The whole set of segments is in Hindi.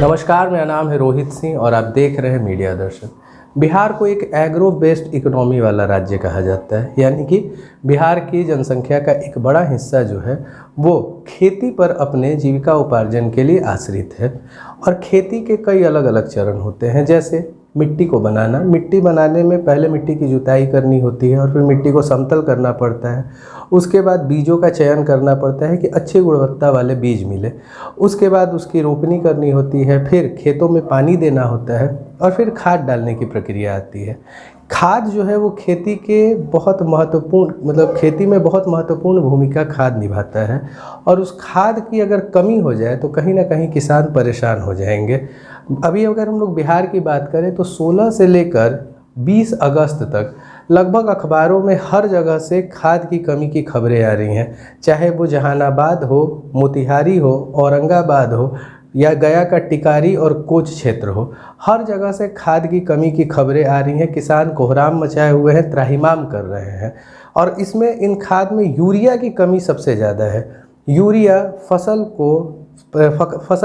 नमस्कार, मेरा नाम है रोहित सिंह और आप देख रहे हैं मीडिया दर्शन। बिहार को एक एग्रो बेस्ड इकोनॉमी वाला राज्य कहा जाता है, यानी कि बिहार की जनसंख्या का एक बड़ा हिस्सा जो है वो खेती पर अपने जीविका उपार्जन के लिए आश्रित है। और खेती के कई अलग अलग चरण होते हैं, जैसे मिट्टी को बनाना। मिट्टी बनाने में पहले मिट्टी की जुताई करनी होती है और फिर मिट्टी को समतल करना पड़ता है। उसके बाद बीजों का चयन करना पड़ता है कि अच्छी गुणवत्ता वाले बीज मिले। उसके बाद उसकी रोपनी करनी होती है, फिर खेतों में पानी देना होता है और फिर खाद डालने की प्रक्रिया आती है। खाद जो है वो खेती के बहुत महत्वपूर्ण खेती में बहुत महत्वपूर्ण भूमिका खाद निभाता है। और उस खाद की अगर कमी हो जाए तो कहीं ना कहीं किसान परेशान हो जाएंगे। अभी अगर हम लोग बिहार की बात करें तो 16 से लेकर 20 अगस्त तक लगभग अखबारों में हर जगह से खाद की कमी की खबरें आ रही हैं। चाहे वो जहानाबाद हो, मोतिहारी हो, औरंगाबाद हो या गया का टिकारी और कोच क्षेत्र हो, हर जगह से खाद की कमी की खबरें आ रही हैं। किसान कोहराम मचाए हुए हैं, त्राहिमाम कर रहे हैं। और इसमें इन खाद में यूरिया की कमी सबसे ज़्यादा है। यूरिया फसल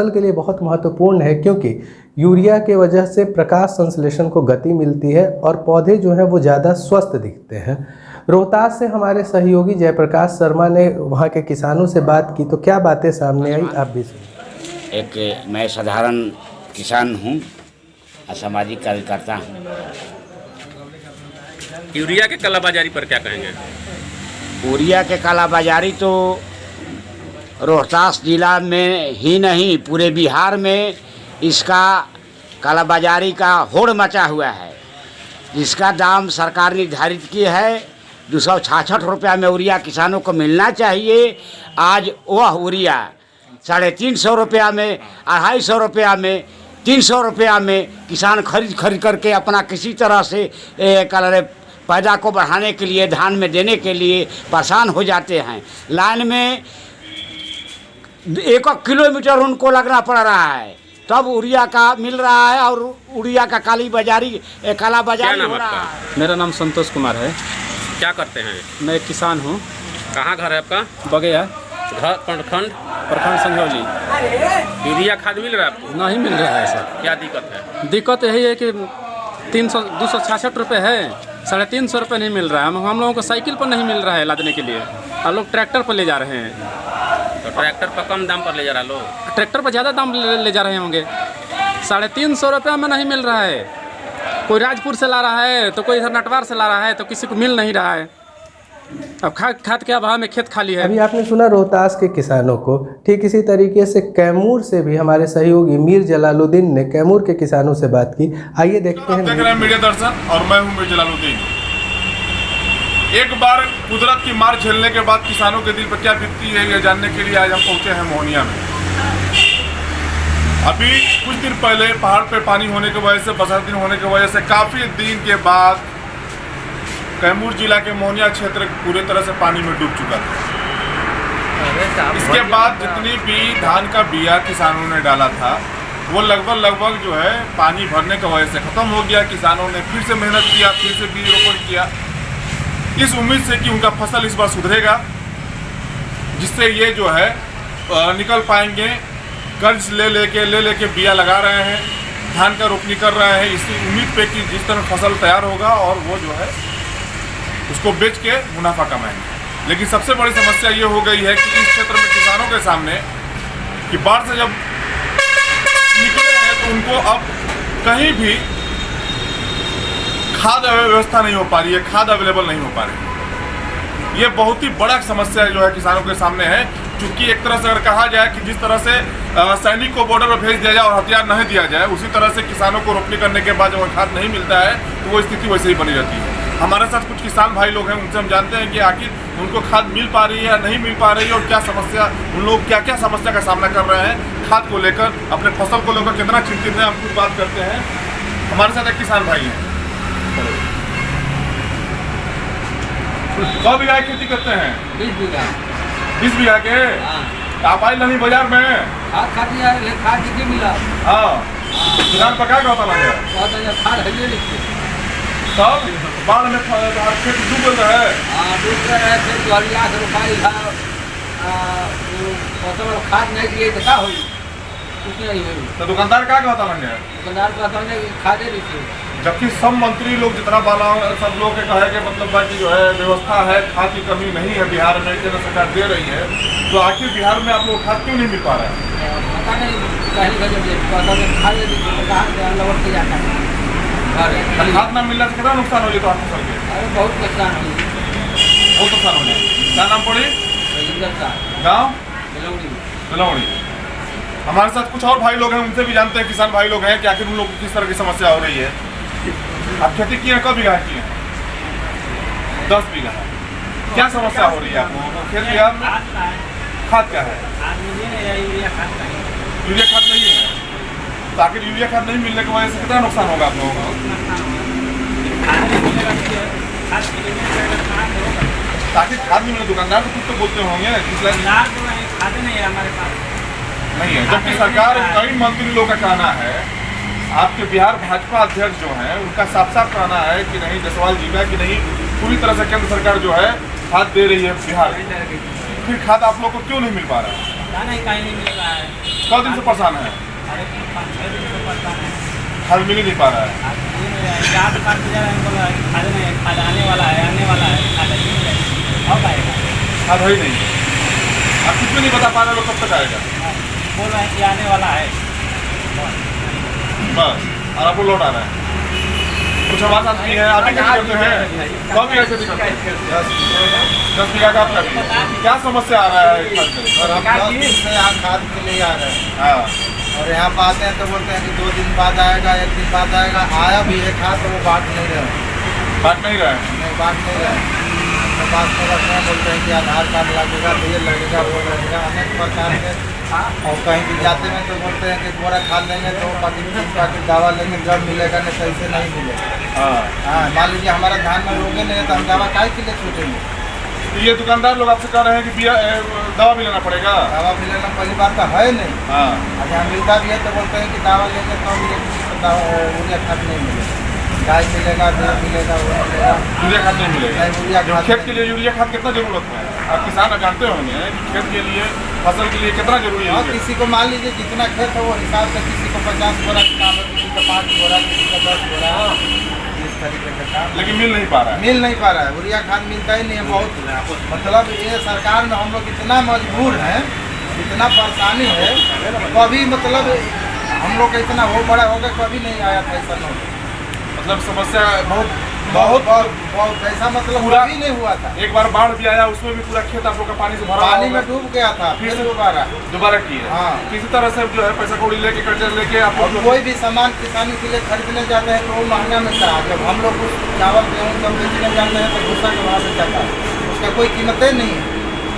के लिए बहुत महत्वपूर्ण है, क्योंकि यूरिया के वजह से प्रकाश संश्लेषण को गति मिलती है और पौधे जो हैं वो ज़्यादा स्वस्थ दिखते हैं। रोहतास से हमारे सहयोगी जयप्रकाश शर्मा ने वहाँ के किसानों से बात की, तो क्या बातें सामने आई आप भी सुनिए। मैं साधारण किसान हूँ, असामाजिक कार्यकर्ता हूँ। यूरिया के कालाबाजारी पर क्या कहेंगे? यूरिया के कालाबाजारी तो रोहतास जिला में ही नहीं, पूरे बिहार में इसका कालाबाजारी का होड़ मचा हुआ है। जिसका दाम सरकार निर्धारित की है 266 रुपया में यूरिया किसानों को मिलना चाहिए, आज वह यूरिया 350 रुपया में, 250 रुपया में, 300 रुपया में किसान खरीद करके अपना किसी तरह से पैदा को बढ़ाने के लिए, धान में देने के लिए परेशान हो जाते हैं। लाइन में 1 किलोमीटर उनको लगना पड़ रहा है, तब यूरिया का मिल रहा है और यूरिया का कालाबाजारी हो रहा है। मेरा नाम संतोष कुमार है। क्या करते हैं? मैं एक किसान हूँ। कहाँ घर है आपका? बगैया घर प्रखंड संघौली। यूरिया खाद मिल रहा है आपको? नहीं मिल रहा है सर। क्या दिक्कत है? दिक्कत यही है कि 266 रुपये है, 350 रुपये नहीं मिल रहा है। हम लोगों को साइकिल पर नहीं मिल रहा है लादने के लिए, और लोग ट्रैक्टर पर ले जा रहे हैं। तो ट्रैक्टर पर कम दाम पर ले जा रहा लोग? ट्रैक्टर पर ज़्यादा दाम ले जा रहे होंगे। 350 रुपये में नहीं मिल रहा है। कोई राजपुर से ला रहा है तो कोई इधर नटवार से ला रहा है, तो किसी को मिल नहीं रहा है। अब खाद के अभाव में खेत खाली है। अभी आपने सुना रोहतास के किसानों को। ठीक इसी तरीके से कैमूर से भी हमारे सहयोगी मीर जलालुद्दीन ने कैमूर के किसानों से बात की। आइए देखते हैं। देख रहे हैं मीडिया दर्शन और मैं हूं मीर जलालुद्दीन। एक बार कुदरत की मार झेलने के बाद किसानों के दिल पर क्या बीतती है ये जानने के लिए आज हम पहुंचे हैं मोहनिया में। अभी कुछ दिन पहले पहाड़ पे पानी होने की वजह से, बरसात दिन होने की वजह से काफ़ी दिन के बाद कैमूर जिला के मोहनिया क्षेत्र पूरी तरह से पानी में डूब चुका था। इसके बाद जितनी भी धान का बिया किसानों ने डाला था वो लगभग जो है पानी भरने की वजह से ख़त्म हो गया। किसानों ने फिर से मेहनत किया, फिर से बीज रोपण किया, इस उम्मीद से कि उनका फसल इस बार सुधरेगा, जिससे ये जो है निकल पाएंगे। कर्ज ले लेके बिया लगा रहे हैं, धान का रोपनी कर रहे हैं, इसी उम्मीद पे कि जिस तरह फसल तैयार होगा और वो जो है उसको बेच के मुनाफा कमाएंगे। लेकिन सबसे बड़ी समस्या ये हो गई है कि इस क्षेत्र में किसानों के सामने कि बाढ़ से जब निकले हैं तो उनको अब कहीं भी खाद व्यवस्था नहीं हो पा रही है, खाद अवेलेबल नहीं हो पा रही है। ये बहुत ही बड़ा समस्या जो है किसानों के सामने है। क्योंकि एक तरह से अगर कहा जाए कि जिस तरह से सैनिक को बॉर्डर पर भेज दिया जाए और हथियार नहीं दिया जाए, उसी तरह से किसानों को रोपनी करने के बाद जब खाद नहीं मिलता है तो वो स्थिति वैसे ही बनी रहती है। हमारे साथ कुछ किसान भाई लोग हैं, उनसे हम जानते हैं कि आखिर उनको खाद मिल पा रही है या नहीं मिल पा रही है और क्या समस्या, उन लोग क्या क्या समस्या का सामना कर रहे हैं खाद को लेकर, अपने फसल को लेकर कितना चिंतित है। हम कुछ बात करते हैं। हमारे साथ एक किसान भाई हैं। 100 बीघा खेती करते हैं? 20 बीघा के? आप आए नहीं बाजार में? खाद मिला। हाँ, किसान पका के होता लगे खाद है। तब बाढ़ में खेत डूब रहे हैं, फिर 2 लाख रुपये फसल खाद नहीं दिए तो क्या होगी? कुछ नहीं है। तो दुकानदार क्या कहता लगे दुकानदार का कहने की खादे रही जबकि सब मंत्री लोग जितना बाला सब लोग के कहे के मतलब बा कि जो है व्यवस्था है, खाद की कमी नहीं है बिहार में, केंद्र सरकार दे रही है, तो आखिर बिहार में आप लोग खाद क्यों नहीं मिल पा रहा है? पता नहीं कहीं का जब कहता है खा ले कहाँ से लौट के जाता है घर। खाद ना मिलने से कितना नुकसान हो जाए तो आप फसल के? अरे बहुत नुकसान हुई। बहुत नुकसान हो जाए। क्या नाम पड़ी? रजिंदर का गाँव बेलौड़ी। बेलौड़ी। हमारे साथ कुछ और भाई लोग हैं, उनसे भी जानते हैं, किसान भाई लोग हैं कि आखिर उन लोग को किस तरह की समस्या हो रही है। आप खेती किए हैं, कब बीघा की है? 10 बीघा। क्या समस्या हो रही है आप लोगों को? खेत बिहार में खाद क्या है? यूरिया खाद नहीं है। तो आखिर यूरिया खाद नहीं मिलने की वजह से कितना नुकसान होगा आप लोगों को? ताकि खाद नहीं मिले, दुकानदार तो कुछ तो बोलते होंगे खाद नहीं है हमारे पास। नहीं है, जबकि सरकार कई मंत्री लोग का कहना है, आपके बिहार भाजपा अध्यक्ष जो हैं उनका साफ साफ कहना है कि नहीं, जायसवाल जी का कि नहीं, पूरी तरह से केंद्र सरकार जो है खाद दे रही है बिहार में। फिर खाद आप लोग को क्यों नहीं मिल पा रहा है? कहीं नहीं मिल रहा है। कल दिन से परेशान है, अरे 5-6 दिन से परेशान है। खाद मिल ही नहीं पा रहा है। खाद आने वाला है खाद अब आएगा। खाद है ही नहीं, आप कुछ भी नहीं बता पा रहे लोग, कब तक आएगा? बोल रहे हैं कि आने वाला है बस, और आपको लौट आ रहा है। कुछ हमारे साथ भी है, आप भी खेती करते हैं, कब भी खेती करते हैं? 10 बीघा का आपका भी है। क्या समस्या आ रहा है खाद में? और हम 10 दिन से यहाँ खाद के लिए आ रहे हैं। हाँ, और यहाँ पे आते हैं तो बोलते हैं कि 2 दिन बाद आएगा, 1 दिन बाद आएगा। आया भी है खाद तो वो बांट नहीं रहे। बात नहीं रहा है। नहीं बांट नहीं रहे। तो पास में रखते हैं, बोलते हैं कि आधार कार्ड लगेगा, तो ये लगेगा, वो लगेगा, अनेक प्रकार के। और कहीं भी जाते हैं तो बोलते हैं कि बोरा खाद लेंगे तो 5 पैकेट दवा लेंगे, जब मिलेगा, नहीं तो ऐसे नहीं मिलेगा। हाँ, मान लीजिए हमारा धान में रोगे नहीं है तो हम दवा काहे के लिए छूटेंगे? तो ये दुकानदार लोग आपसे कह रहे हैं कि दवा भी लेना पड़ेगा। दवा भी लेना पहली बात तो है नहीं। हाँ, और जहाँ मिलता भी है तो बोलते हैं कि दवा लेंगे तो यूरिया खाद नहीं मिलेगा, गाय मिलेगा, दूध मिलेगा, वो मिलेगा, यूरिया खाद नहीं मिलेगा। नहीं यूरिया जब खाद खेत के लिए यूरिया खाद कितना जरूरत है? आप किसान जानते होंगे कि खेत के लिए, फसल के लिए कितना जरूरी और है। किसी को मान लीजिए जितना खेत है वो हिसाब से, किसी को 50 बोरा काम है, किसी को 5 बोरा, किसी को 10 बोरा, इस तरीके का काम। लेकिन मिल नहीं पा रहा है। मिल नहीं पा रहा है, यूरिया खाद मिलता ही नहीं है। बहुत मतलब ये सरकार में हम लोग इतना मजबूर हैं, इतना परेशानी है, कभी मतलब हम लोग का इतना हो बड़ा हो गया, कभी नहीं आया था ऐसा नौबत। मतलब समस्या बहुत बहुत बहुत बहुत ऐसा मतलब पूरा कभी नहीं हुआ था। एक बार बाढ़ भी आया, उसमें भी पूरा खेत आप लोग का पानी से भरा पानी हुआ में डूब गया था, फिर दोबारा की है। हाँ। किसी तरह से जो है पैसा कौड़ी लेके, कर्जा लेके आप और लोग कोई भी सामान किसानी के लिए खरीदने जाते हैं तो वो महंगा मिलता है। जब हम लोग कुछ चावल गेहूँ सब बेचने जाते हैं तो भूसा के भाव से जाता है, उसका कोई कीमतें नहीं है।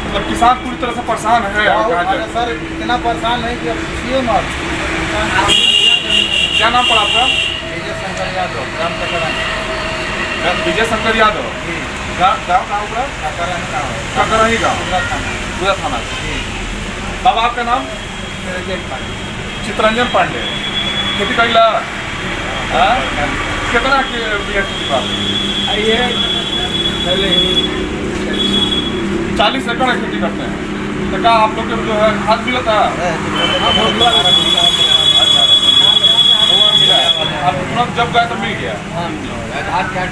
मतलब किसान पूरी तरह से परेशान है। अरे सर इतना परेशान है कि अब पूछिए मत। क्या नाम पड़ा आपका? विजय शंकर यादव, ग्राम कटरा। विजय शंकर यादव। गाँव कहाँ हुआ? ककरही गाँव, पूरा थाना। बाबा आपका नाम? चित्रंजन पांडे। खेती करेला? कितना बीघा खेती बा? 40 एकड़ खेती करते हैं। तो क्या आप लोग के जो है खाद मिलता है? आप तुरंत जब गए तो मिल गया? आधार कार्ड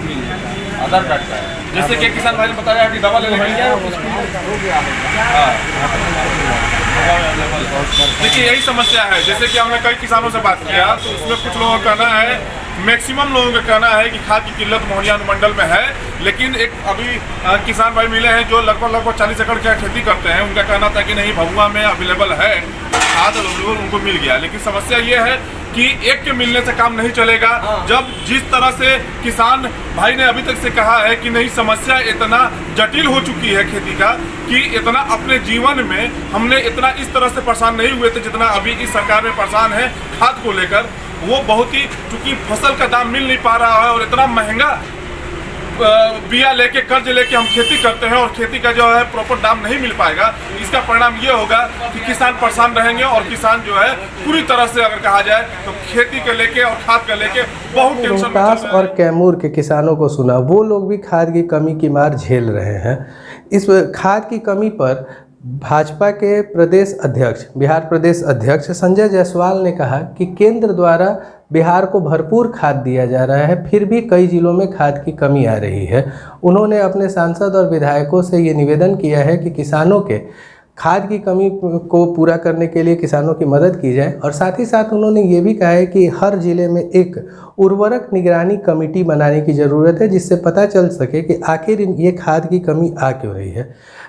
मिल जाता है। आधार कार्ड का है। जैसे कि किसान भाई ने बताया कि दवा लेने के लिए हो गया देखिए यही समस्या है। जैसे कि हमने कई किसानों से बात किया तो उसमें कुछ लोगों का कहना है, मैक्सिमम लोगों का कहना है कि खाद की किल्लत मोहनिया अनुमंडल में है। लेकिन एक अभी किसान भाई मिले हैं जो लगभग 40 एकड़ की खेती करते हैं, उनका कहना था कि नहीं भभुआ में अवेलेबल है खाद, अवेलेबल उनको मिल गया। लेकिन समस्या ये है कि एक के मिलने से काम नहीं चलेगा। जब जिस तरह से किसान भाई ने अभी तक से कहा है कि नहीं, समस्या इतना जटिल हो चुकी है खेती का कि इतना अपने जीवन में हमने इतना इस तरह से परेशान नहीं हुए थे जितना अभी इस सरकार में परेशान है खाद को लेकर। वो बहुत ही, चूंकि फसल का दाम मिल नहीं पा रहा है और इतना महंगा बिया लेके, कर्ज लेके हम खेती करते हैं और खेती का जो है प्रॉपर दाम नहीं मिल पाएगा। इसका परिणाम ये होगा कि किसान परेशान रहेंगे और किसान जो है पूरी तरह से अगर कहा जाए तो खेती को लेके और खाद को लेके बहुत टेंशन में रोहतास चल रहा है। और कैमूर के किसानों को सुना, वो लोग भी खाद की कमी की मार झेल रहे हैं। इस खाद की कमी पर भाजपा के प्रदेश अध्यक्ष, बिहार प्रदेश अध्यक्ष संजय जायसवाल ने कहा कि केंद्र द्वारा बिहार को भरपूर खाद दिया जा रहा है, फिर भी कई जिलों में खाद की कमी आ रही है। उन्होंने अपने सांसद और विधायकों से ये निवेदन किया है कि किसानों के खाद की कमी को पूरा करने के लिए किसानों की मदद की जाए, और साथ ही साथ उन्होंने ये भी कहा है कि हर ज़िले में एक उर्वरक निगरानी कमेटी बनाने की ज़रूरत है, जिससे पता चल सके कि आखिर ये खाद की कमी आ क्यों रही है।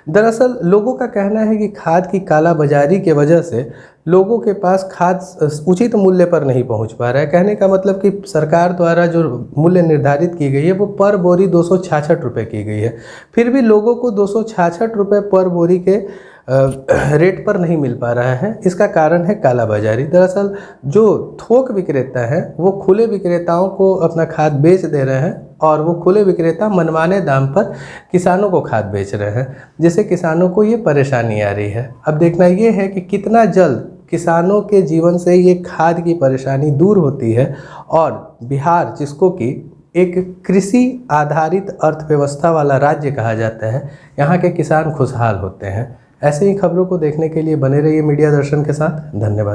दरअसल लोगों का कहना है कि खाद की कालाबाजारी के वजह से लोगों के पास खाद उचित मूल्य पर नहीं पहुंच पा रहा है। कहने का मतलब कि सरकार द्वारा जो मूल्य निर्धारित की गई है वो पर बोरी 266 रुपये की गई है, फिर भी लोगों को 266 रुपये पर बोरी के रेट पर नहीं मिल पा रहा है। इसका कारण है कालाबाजारी। दरअसल जो थोक विक्रेता हैं वो खुले विक्रेताओं को अपना खाद बेच दे रहे हैं, और वो खुले विक्रेता मनमाने दाम पर किसानों को खाद बेच रहे हैं, जिससे किसानों को ये परेशानी आ रही है। अब देखना ये है कि कितना जल्द किसानों के जीवन से ये खाद की परेशानी दूर होती है, और बिहार जिसको कि एक कृषि आधारित अर्थव्यवस्था वाला राज्य कहा जाता है, यहाँ के किसान खुशहाल होते हैं। ऐसे ही खबरों को देखने के लिए बने रहिए मीडिया दर्शन के साथ। धन्यवाद।